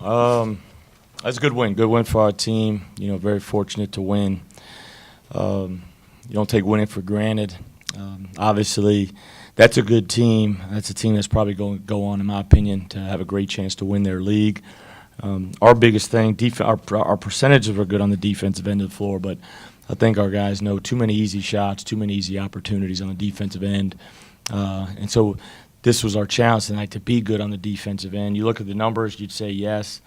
That's a good win. Good win for our team. Very fortunate to win. You don't take winning for granted. Obviously, that's a good team. That's a team that's probably going to go on, in my opinion, to have a great chance to win their league. Our biggest thing, our percentages are good on the defensive end of the floor, but I think our guys know too many easy shots, too many easy opportunities on the defensive end. And so this was our challenge tonight, to be good on the defensive end. You look at the numbers, you'd say yes,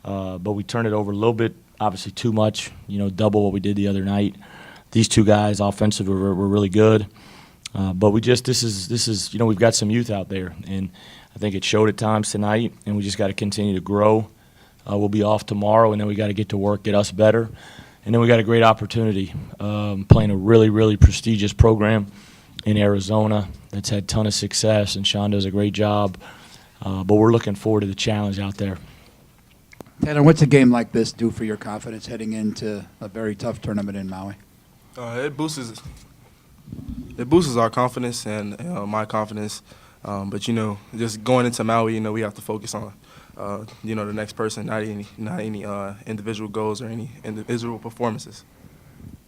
but we turned it over a little bit, obviously too much, double what we did the other night. These two guys offensively were really good. But we've got some youth out there, and I think it showed at times tonight, and we just got to continue to grow. We'll be off tomorrow, and then we got to get to work, get us better. And then we got a great opportunity, playing a really, really prestigious program in Arizona that's had a ton of success, and Sean does a great job. But we're looking forward to the challenge out there. Taylor, what's a game like this do for your confidence heading into a very tough tournament in Maui? It boosts our confidence and my confidence. But just going into Maui, we have to focus on the next person, not any individual goals or any individual performances.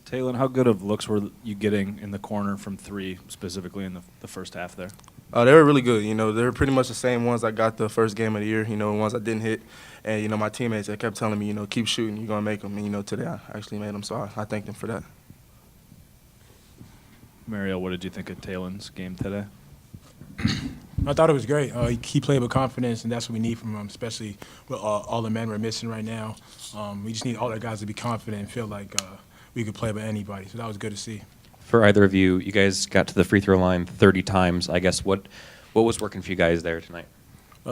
Taylor, how good of looks were you getting in the corner from three, specifically in the first half there? They were really good. They were pretty much the same ones I got the first game of the year, the ones I didn't hit. And, my teammates, they kept telling me, keep shooting, you're going to make them. And, today I actually made them, so I thank them for that. Mario, what did you think of Taylor's game today? I thought it was great. He played with confidence, and that's what we need from him, especially with all the men we're missing right now. We just need all our guys to be confident and feel like we could play with anybody. So that was good to see. For either of you, you guys got to the free throw line 30 times. I guess what was working for you guys there tonight?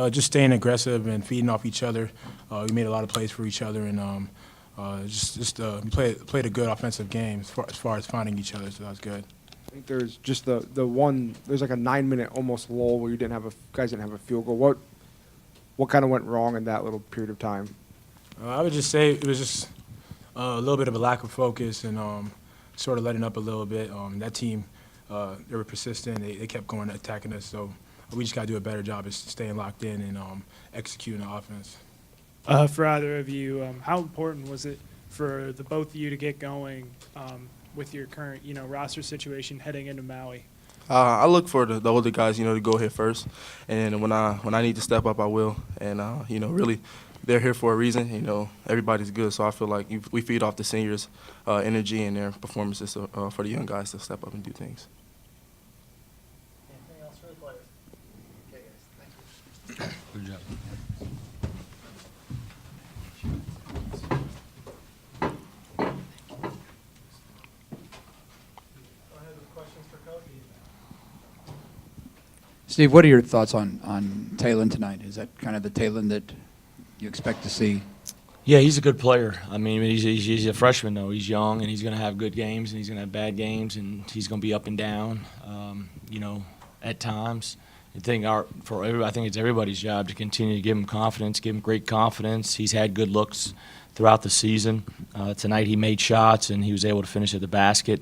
Just staying aggressive and feeding off each other. We made a lot of plays for each other, and we played a good offensive game as far as finding each other. So that was good. I think there's just there's like a 9-minute almost lull where guys didn't have a field goal. What kind of went wrong in that little period of time? I would just say it was just a little bit of a lack of focus and sort of letting up a little bit. That team, they were persistent. They kept going, attacking us. So we just got to do a better job of staying locked in and executing the offense. For either of you, how important was it for the both of you to get going with your current, roster situation heading into Maui? I look for the older guys, to go ahead first, and when I need to step up, I will. And really, they're here for a reason. Everybody's good, so I feel like we feed off the seniors' energy and their performances for the young guys to step up and do things. Anything else for the players? Okay, guys, thank you. Good job. Steve, what are your thoughts on Taylor tonight? Is that kind of the Taylor that you expect to see? Yeah, he's a good player. I mean, he's a freshman, though. He's young, and he's going to have good games, and he's going to have bad games, and he's going to be up and down, at times. I think it's everybody's job to continue to give him confidence, give him great confidence. He's had good looks throughout the season. Tonight he made shots, and he was able to finish at the basket.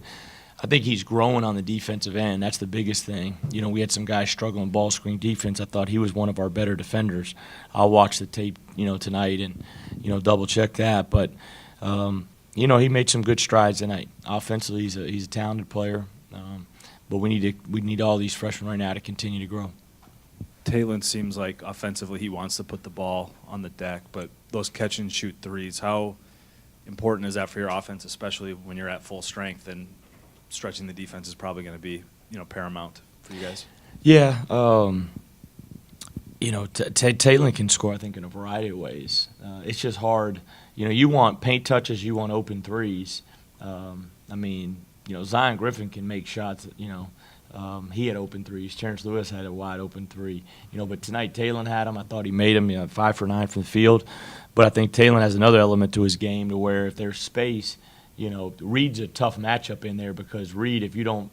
I think he's growing on the defensive end. That's the biggest thing. We had some guys struggling ball screen defense. I thought he was one of our better defenders. I'll watch the tape, tonight and, double check that. But, he made some good strides tonight. Offensively, he's a talented player. But we need all these freshmen right now to continue to grow. Taylor seems like offensively he wants to put the ball on the deck, but those catch and shoot threes, how important is that for your offense, especially when you're at full strength and stretching the defense is probably going to be, paramount for you guys? Yeah, Taylor can score, I think, in a variety of ways. It's just hard. You want paint touches, you want open threes. Zion Griffin can make shots. He had open threes. Terrence Lewis had a wide open three. But tonight Taylor had them. I thought he made them. 5 for 9 from the field. But I think Taylor has another element to his game to where if there's space. Reed's a tough matchup in there because Reed, if you don't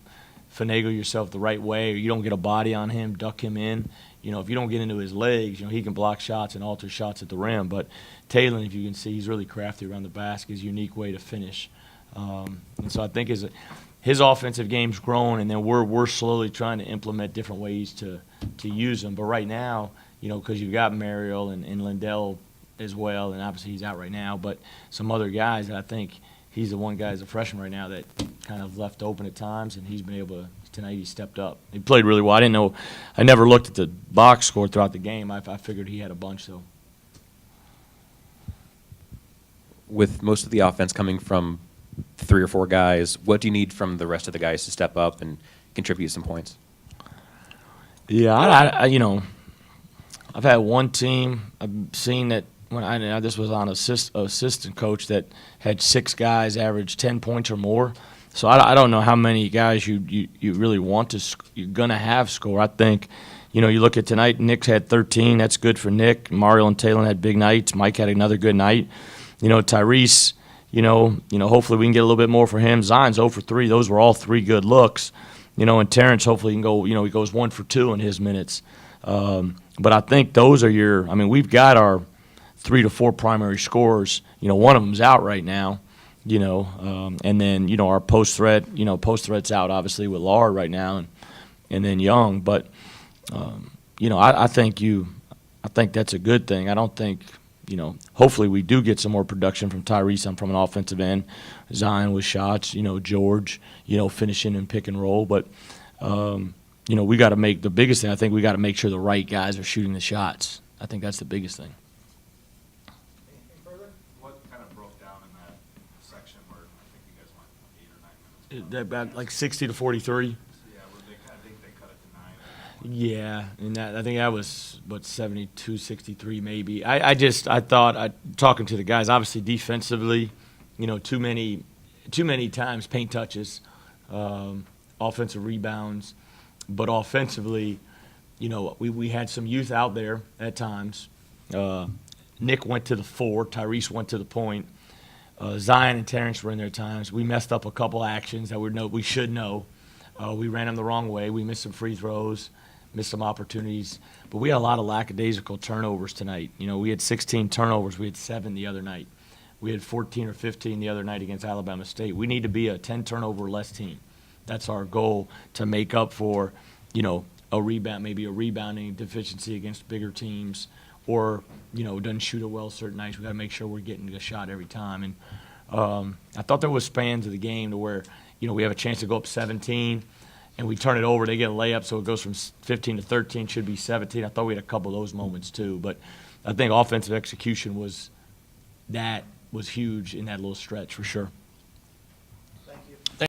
finagle yourself the right way or you don't get a body on him, duck him in, if you don't get into his legs, he can block shots and alter shots at the rim. But Taylor, if you can see, he's really crafty around the basket, his unique way to finish. And so I think his offensive game's grown, and then we're slowly trying to implement different ways to use him. But right now, because you've got Mariel and Lindell as well, and obviously he's out right now. But some other guys that I think he's the one guy as a freshman right now that kind of left open at times, and he's been able to. Tonight he stepped up. He played really well. I didn't know. I never looked at the box score throughout the game. I figured he had a bunch, so. With most of the offense coming from 3 or 4 guys, what do you need from the rest of the guys to step up and contribute some points? Yeah, I've had one team I've seen that when this was on assistant coach that had 6 guys average 10 points or more. So I don't know how many guys you really want to you're gonna have score. I think, you look at tonight. Nick's had 13. That's good for Nick. Mario and Taylor had big nights. Mike had another good night. Tyrese. Hopefully we can get a little bit more for him. Zion's 0 for 3. Those were all 3 good looks. And Terrence hopefully can go. He goes 1 for 2 in his minutes. But I think those are we've got our 3 to 4 primary scorers. One of them's out right now. And then our post threat's out obviously with Lard right now, and then Young. But I think that's a good thing. I don't think hopefully we do get some more production from Tyrese from an offensive end. Zion with shots, George, finishing and pick and roll. But we got to make the biggest thing. I think we got to make sure the right guys are shooting the shots. I think that's the biggest thing. What kind of broke down in that section where I think you guys went 8 or 9 minutes? About like 60 to 43. Yeah, where I think they cut it to 9. Yeah, and I think that was 72, 63 maybe. I thought talking to the guys, obviously defensively, too many times paint touches, offensive rebounds, but offensively, we had some youth out there at times. Nick went to the 4, Tyrese went to the point. Zion and Terrence were in there at times. We messed up a couple actions that we should know. We ran them the wrong way. We missed some free throws, missed some opportunities. But we had a lot of lackadaisical turnovers tonight. We had 16 turnovers. We had 7 the other night. We had 14 or 15 the other night against Alabama State. We need to be a 10 turnover or less team. That's our goal to make up for, a rebound, maybe a rebounding deficiency against bigger teams, or doesn't shoot it well certain nights. We got to make sure we're getting a shot every time. And I thought there was spans of the game to where we have a chance to go up 17, and we turn it over. They get a layup, so it goes from 15 to 13. Should be 17. I thought we had a couple of those moments too. But I think offensive execution was huge in that little stretch for sure.